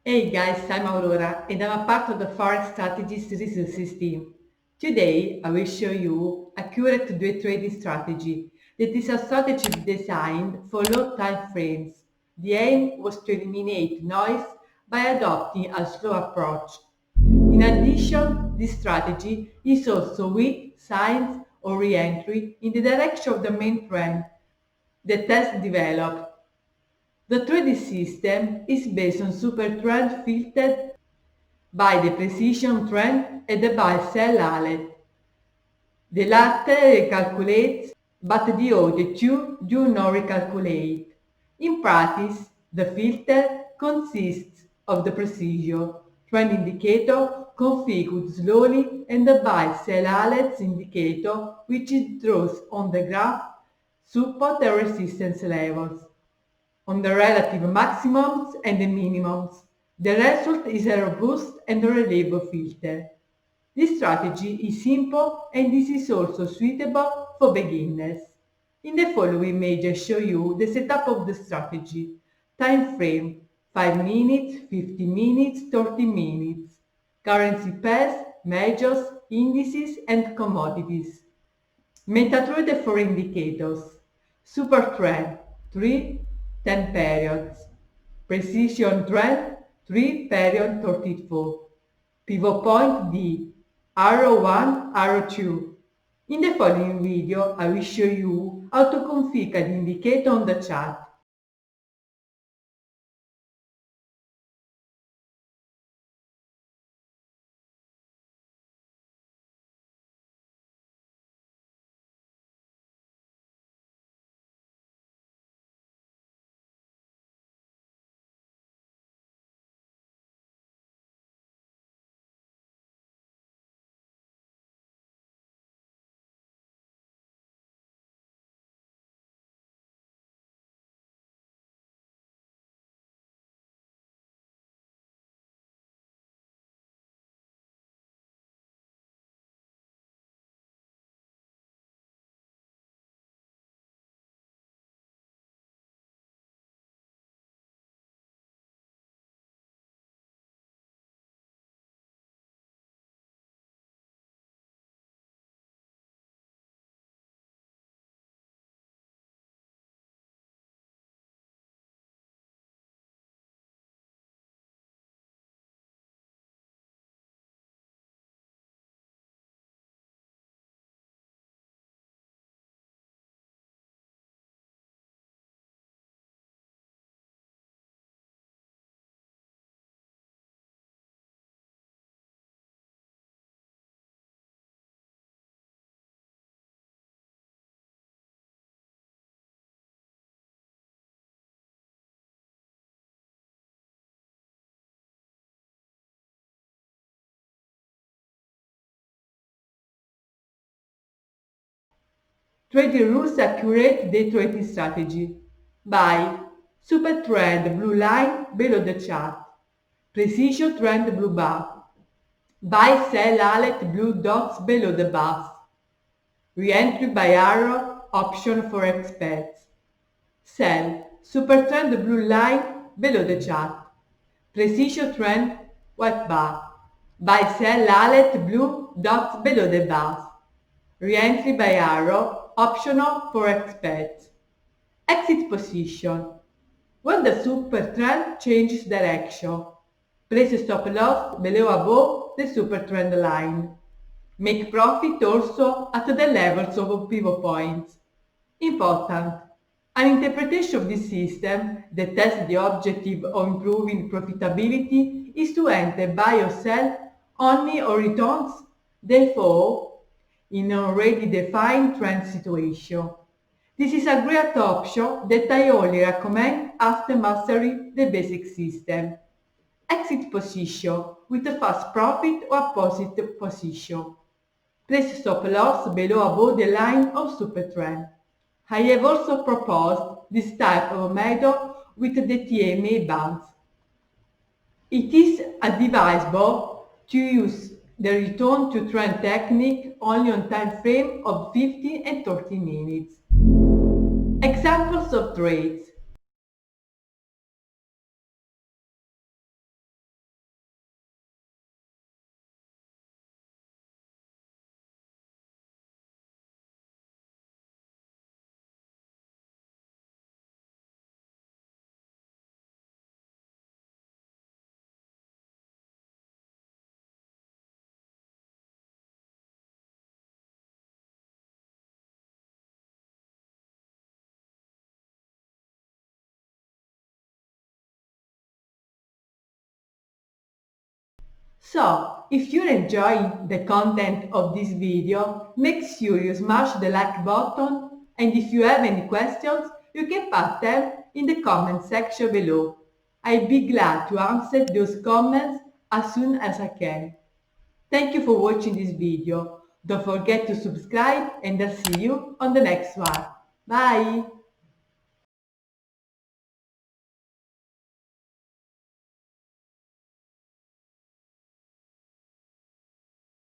Hey guys, I'm Aurora and I'm a part of the Forex Strategy Series 16. Today I will show you accurate day trading strategy that is a strategy designed for low time frames. The aim was to eliminate noise by adopting a slow approach. In addition, this strategy is also weak signs or re-entry in the direction of the main trend that has developed. The trading system is based on super trend filtered by the precision trend and the buy-sell alert. The latter recalculates, but the other two do not recalculate. In practice, the filter consists of the precision trend indicator configured slowly and the buy-sell alerts indicator which draws on the graph support and resistance levels on the relative maximums and the minimums. The result is a robust and reliable filter. This strategy is simple and this is also suitable for beginners. In the following image I show you the setup of the strategy. Time frame 5 minutes, 15 minutes, 30 minutes. Currency pairs, majors, indices and commodities. MetaTrader for indicators. Super trend 3, 10 periods. Precision trend 3 period 34. Pivot point D. Arrow 1, arrow 2. In the following video I will show you how to configure the indicator on the chart. Trading rules accurate day trading strategy. Buy. Super trend blue line below the chart. Precision trend blue bar. Buy sell alert blue dots below the bars. Re-entry by arrow option for experts. Sell. Super trend blue line below the chart. Precision trend white bar. Buy sell alert blue dots below the bars. Re-entry by arrow optional for experts. Exit position. When the super trend changes direction, place a stop loss below above the super trend line. Make profit also at the levels of pivot points. Important. An interpretation of this system that has the objective of improving profitability is to enter buy or sell only on returns, therefore, in an already defined trend situation. This is a great option that I only recommend after mastering the basic system. Exit position with a fast profit or a positive position. Place stop loss below above the line of super trend. I have also proposed this type of method with the TMA bands. It is advisable to use the return to trend technique only on time frame of 15 and 30 minutes. Examples of trades. So, if you're enjoying the content of this video, make sure you smash the like button, and if you have any questions, you can put them in the comment section below. I'll be glad to answer those comments as soon as I can. Thank you for watching this video. Don't forget to subscribe and I'll see you on the next one. Bye!